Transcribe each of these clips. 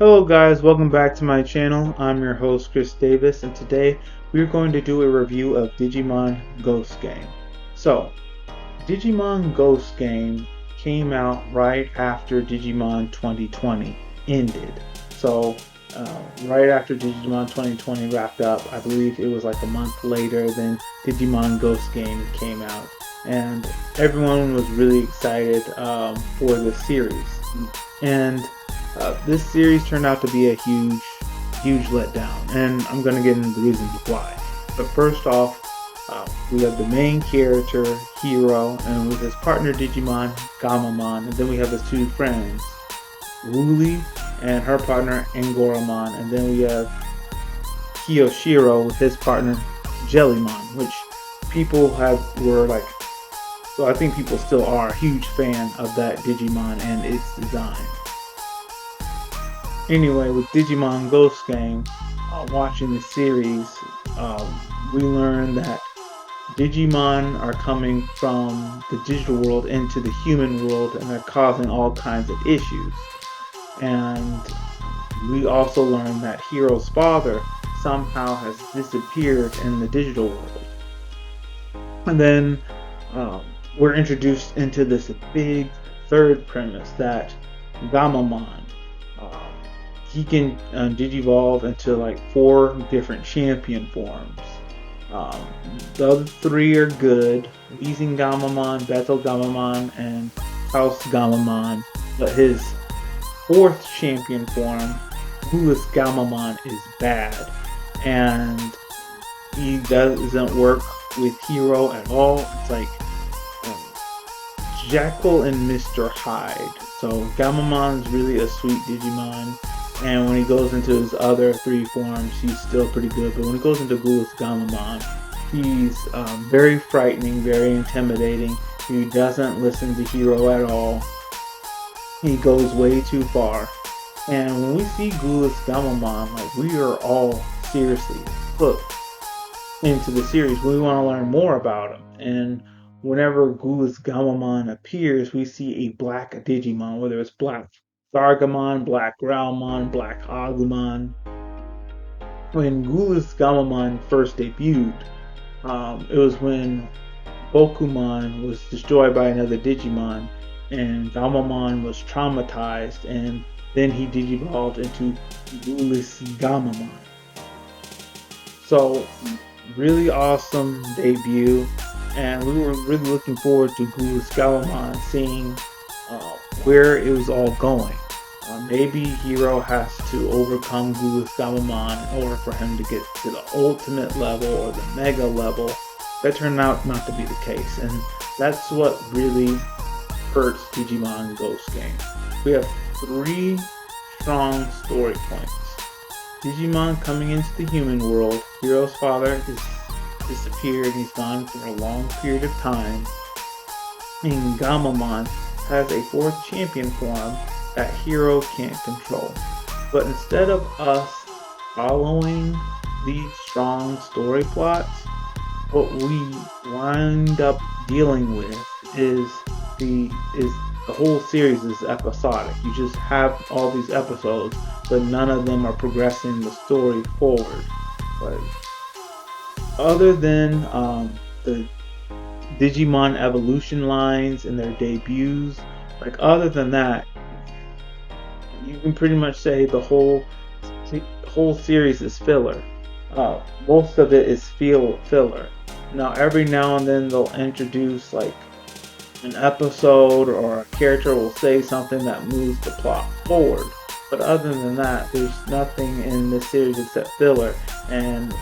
Hello guys, welcome back to my channel. I'm your host Chris Davis, and today we're going to do a review of Digimon Ghost Game. So, Digimon Ghost Game came out right after Digimon 2020 ended. So, right after Digimon 2020 wrapped up, I believe it was like a month later than Digimon Ghost Game came out. And everyone was really excited for the series. And this series turned out to be a huge letdown, and I'm going to get into the reasons why. But first off, we have the main character, Hero, and with his partner Digimon, Gamamon, and then we have his two friends, Wooly and her partner, Angoramon, and then we have Kiyoshiro with his partner, Jellymon, which were like, well, I think people still are a huge fan of that Digimon and its design. Anyway, with Digimon Ghost Game, watching the series, we learned that Digimon are coming from the digital world into the human world, and they're causing all kinds of issues. And we also learned that Hero's father somehow has disappeared in the digital world. And then we're introduced into this big third premise that Gamamon, he can digivolve into like 4 different champion forms. The other 3 are good: Leasing Gamamon, Battle Gamamon, and House Gamamon. But his 4th champion form, Louis Gamamon, is bad, and he doesn't work with Hero at all. It's like Jekyll and Mr. Hyde. So Gamamon is really a sweet Digimon, and when he goes into his other 3 forms, he's still pretty good. But when he goes into Ghoulish Gamamon, he's very frightening, very intimidating. He doesn't listen to Hero at all. He goes way too far. And when we see Ghoulish Gamamon, like, we are all seriously hooked into the series. We want to learn more about him. And whenever Ghoulish Gamamon appears, we see a black Digimon, whether it's Black Gargamon, Black Growlmon, Black Agumon. When Ghoulish Gamamon first debuted, it was when Bokumon was destroyed by another Digimon, and Gamamon was traumatized, and then he digivolved into Ghoulish Gamamon. So, really awesome debut, and we were really looking forward to Ghoulish Gamamon, seeing where it was all going. Maybe Hero has to overcome Ghoulish Gamamon in order for him to get to the ultimate level or the mega level. That turned out not to be the case, and that's what really hurts Digimon Ghost Game. We have 3 strong story points. Digimon coming into the human world. Hero's father has disappeared. He's gone for a long period of time. And Gamamon has a 4th champion form that Hero can't control. But instead of us following these strong story plots, what we wind up dealing with is the whole series is episodic. You just have all these episodes, but none of them are progressing the story forward. But other than the Digimon evolution lines and their debuts, like, other than that, you can pretty much say the whole series is filler. Most of it is filler. Now, every now and then they'll introduce like an episode, or a character will say something that moves the plot forward. But other than that, there's nothing in this series except filler, and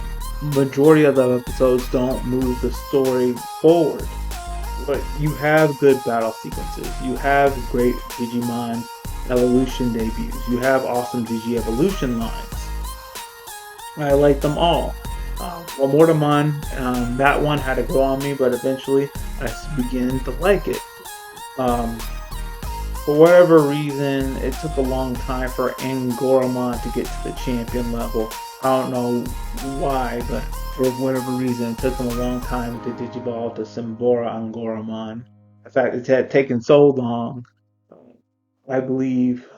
majority of the episodes don't move the story forward. But you have good battle sequences. You have great Digimon evolution debuts. You have awesome Digi-evolution lines. I like them all. Well, Mortamon, that one had to grow on me, but eventually I began to like it. For whatever reason, it took a long time for Angoramon to get to the champion level. I don't know why, but for whatever reason, it took him a long time to digivolve to Simbora Angoramon. In fact, it had taken so long, I believe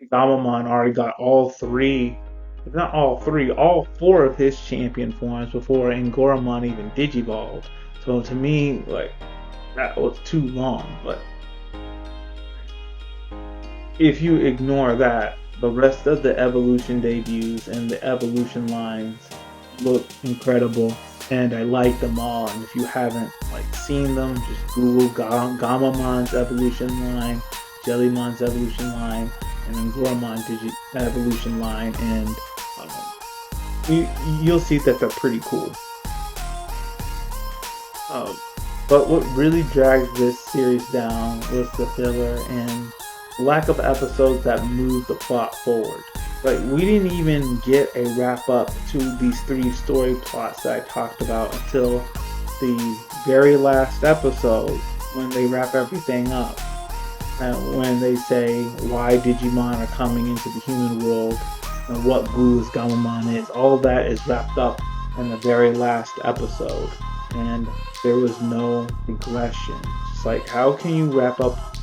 Gamamon already got all three, if not all three, all four of his champion forms before Angoramon even digivolved. So to me, like, that was too long. But if you ignore that, the rest of the evolution debuts and the evolution lines look incredible, and I like them all. And if you haven't like seen them, just Google Gamamon's evolution line, Jellymon's evolution line, and then Goramon evolution line, and um, you'll see that they're pretty cool. Um, but what really dragged this series down was the filler and lack of episodes that moved the plot forward. Like, we didn't even get a wrap up to these three story plots that I talked about until the very last episode when they wrap everything up. And when they say why Digimon are coming into the human world and what Gu's Gamamon is, all of that is wrapped up in the very last episode. And there was no progression. It's like, how can you wrap up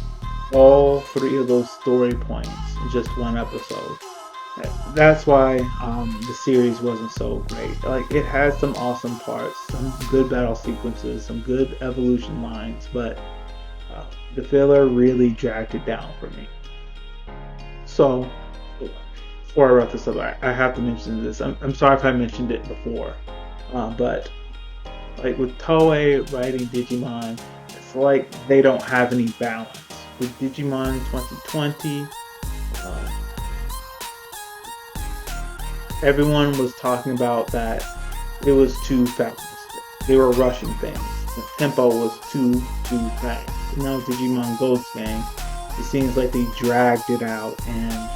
all three of those story points in just one episode? That's why the series wasn't so great. Like, it had some awesome parts, some good battle sequences, some good evolution lines, but the filler really dragged it down for me. So, before I wrap this up, I have to mention this. I'm sorry if I mentioned it before, but like with Toei writing Digimon, it's like they don't have any balance. With Digimon 2020, everyone was talking about that it was too fast. They were rushing things. The tempo was too fast. Now Digimon Ghost Game, it seems like they dragged it out, and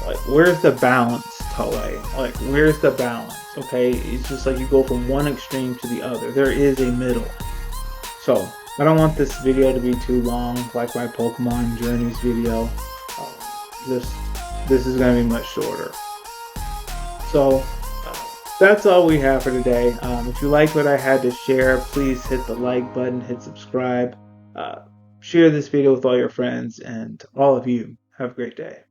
like, where's the balance, Toei? Like, where's the balance? Okay, it's just like you go from one extreme to the other. There is a middle. So I don't want this video to be too long, like my Pokemon Journeys video. This is going to be much shorter. So that's all we have for today. If you like what I had to share, please hit the like button, hit subscribe, share this video with all your friends, and all of you have a great day.